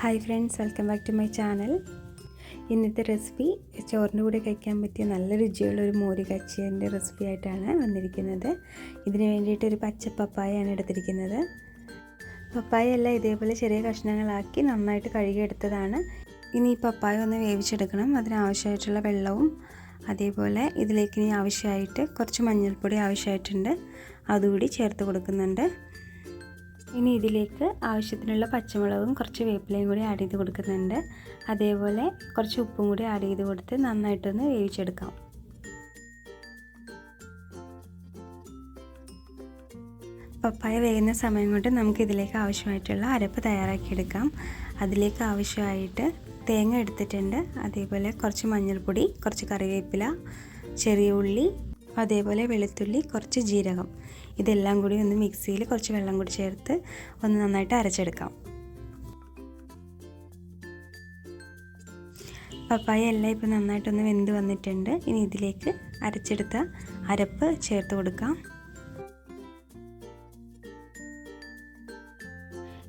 Hi friends, welcome back to my channel. ഇന്നത്തെ recipe ചോറിൻ്റെ കൂടെ കഴിക്കാൻ പറ്റിയ നല്ല രുചിയുള്ളൊരു മോര് കാച്ചിയതിൻ്റെ റെസിപ്പി ആയിട്ടാണ് വന്നിരിക്കുന്നത്. ഇതിന് വേണ്ടിയിട്ട് ഒരു പച്ച പപ്പായയാണ് എടുത്തിരിക്കുന്നത്. പപ്പായ എല്ലാം ഇതേപോലെ ചെറിയ കഷ്ണങ്ങളാക്കി നന്നായിട്ട് കഴുകിയെടുത്തതാണ്. ഇനി ഈ പപ്പായ ഒന്ന് വേവിച്ചെടുക്കണം. അതിനാവശ്യമായിട്ടുള്ള വെള്ളവും അതേപോലെ ഇതിലേക്ക് ഇനി ആവശ്യമായിട്ട് കുറച്ച് മഞ്ഞൾപ്പൊടി ആവശ്യമായിട്ടുണ്ട്, അതുകൂടി ചേർത്ത് കൊടുക്കുന്നുണ്ട്. ഇനി ഇതിലേക്ക് ആവശ്യത്തിനുള്ള പച്ചമുളകും കുറച്ച് വേപ്പിലയും കൂടി ആഡ് ചെയ്ത് കൊടുക്കുന്നുണ്ട്. അതേപോലെ കുറച്ച് ഉപ്പും കൂടി ആഡ് ചെയ്ത് കൊടുത്ത് നന്നായിട്ടൊന്ന് വേവിച്ചെടുക്കാം. പപ്പായ വേകുന്ന സമയം കൊണ്ട് നമുക്ക് ഇതിലേക്ക് ആവശ്യമായിട്ടുള്ള അരപ്പ് തയ്യാറാക്കിയെടുക്കാം. അതിലേക്ക് ആവശ്യമായിട്ട് തേങ്ങ എടുത്തിട്ടുണ്ട്, അതേപോലെ കുറച്ച് മഞ്ഞൾപ്പൊടി, കുറച്ച് കറിവേപ്പില, ചെറിയ ഉള്ളി, അതേപോലെ വെളുത്തുള്ളി, കുറച്ച് ജീരകം. ഇതെല്ലാം കൂടി ഒന്ന് മിക്സിയിൽ കുറച്ച് വെള്ളം കൂടി ചേർത്ത് ഒന്ന് നന്നായിട്ട് അരച്ചെടുക്കാം. പപ്പായ എല്ലാം ഇപ്പോൾ നന്നായിട്ടൊന്ന് വെന്ത് വന്നിട്ടുണ്ട്. ഇനി ഇതിലേക്ക് അരച്ചെടുത്ത അരപ്പ് ചേർത്ത് കൊടുക്കാം.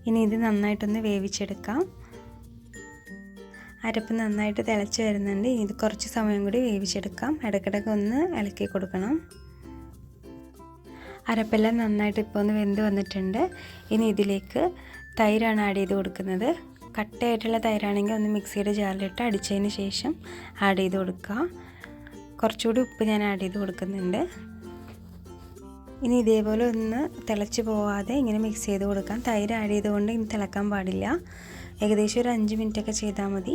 ഇനി ഇത് നന്നായിട്ടൊന്ന് വേവിച്ചെടുക്കാം. അരപ്പ് നന്നായിട്ട് തിളച്ച് വരുന്നുണ്ട്. ഇനി ഇത് കുറച്ച് സമയം കൂടി വേവിച്ചെടുക്കാം. ഇടയ്ക്കിടയ്ക്ക് ഒന്ന് ഇളക്കി കൊടുക്കണം. അരപ്പെല്ലാം നന്നായിട്ട് ഇപ്പോൾ ഒന്ന് വെന്ത് വന്നിട്ടുണ്ട്. ഇനി ഇതിലേക്ക് തൈരാണ് ആഡ് ചെയ്ത് കൊടുക്കുന്നത്. കട്ടയായിട്ടുള്ള തൈരാണെങ്കിൽ ഒന്ന് മിക്സിയുടെ ജാറിലിട്ട് അടിച്ചതിന് ശേഷം ആഡ് ചെയ്ത് കൊടുക്കുക. കുറച്ചുകൂടി ഉപ്പ് ഞാൻ ആഡ് ചെയ്ത് കൊടുക്കുന്നുണ്ട്. ഇനി ഇതേപോലെ ഒന്ന് തിളച്ച് പോവാതെ ഇങ്ങനെ മിക്സ് ചെയ്ത് കൊടുക്കാം. തൈര് ആഡ് ചെയ്തുകൊണ്ട് ഇനി തിളക്കാൻ പാടില്ല. ഏകദേശം ഒരു 5 മിനിറ്റൊക്കെ ചെയ്താൽ മതി.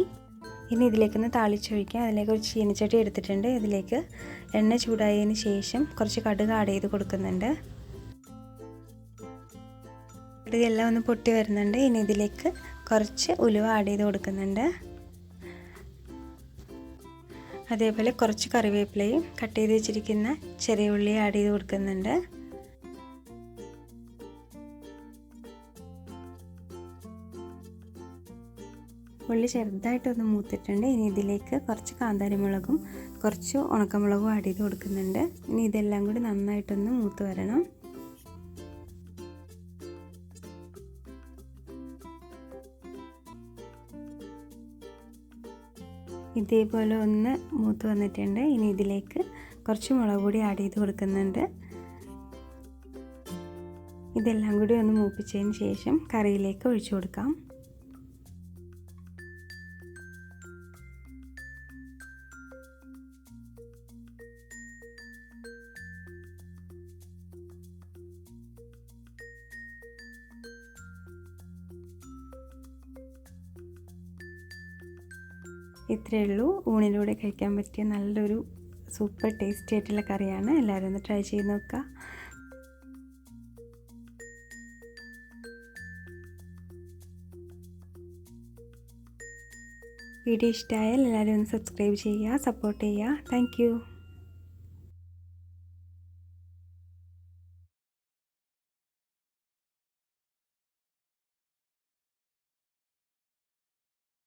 ഇനി ഇതിലേക്കൊന്ന് താളിച്ചൊഴിക്കാം. അതിലേക്ക് ഒരു ചീനച്ചട്ടി എടുത്തിട്ടുണ്ട്. ഇതിലേക്ക് എണ്ണ ചൂടായതിന് ശേഷം കുറച്ച് കടുക് ആഡ് ചെയ്ത് കൊടുക്കുന്നുണ്ട്. കടുകെല്ലാം ഒന്ന് പൊട്ടി വരുന്നുണ്ട്. ഇനി ഇതിലേക്ക് കുറച്ച് ഉലുവ ആഡ് ചെയ്ത് കൊടുക്കുന്നുണ്ട്. അതേപോലെ കുറച്ച് കറിവേപ്പിലയും കട്ട് ചെയ്ത് വെച്ചിരിക്കുന്ന ചെറിയ ഉള്ളി ആഡ് ചെയ്ത് കൊടുക്കുന്നുണ്ട്. ഉള്ളി ചെറുതായിട്ടൊന്ന് മൂത്തിട്ടുണ്ട്. ഇനി ഇതിലേക്ക് കുറച്ച് കാന്താരിമുളകും കുറച്ച് ഉണക്കമുളകും ആഡ് ചെയ്ത് കൊടുക്കുന്നുണ്ട്. ഇനി ഇതെല്ലാം കൂടി നന്നായിട്ടൊന്ന് മൂത്ത് വരണം. ഇതേപോലെ ഒന്ന് മൂത്ത് വന്നിട്ടുണ്ട്. ഇനി ഇതിലേക്ക് കുറച്ച് മുളക് പൊടി ആഡ് ചെയ്ത് കൊടുക്കുന്നുണ്ട്. ഇതെല്ലാം കൂടി ഒന്ന് മൂപ്പിച്ചതിന് ശേഷം കറിയിലേക്ക് ഒഴിച്ചു കൊടുക്കാം. ഇത്രയേ ഉള്ളൂ. ഊണിലൂടെ കഴിക്കാൻ പറ്റിയ നല്ലൊരു സൂപ്പർ ടേസ്റ്റി ആയിട്ടുള്ള കറിയാണ്. എല്ലാവരും ഒന്ന് ട്രൈ ചെയ്ത് നോക്കുക. വീഡിയോ ഇഷ്ടമായാൽ എല്ലാവരും ഒന്ന് സബ്സ്ക്രൈബ് ചെയ്യുക, സപ്പോർട്ട് ചെയ്യുക. Thank you.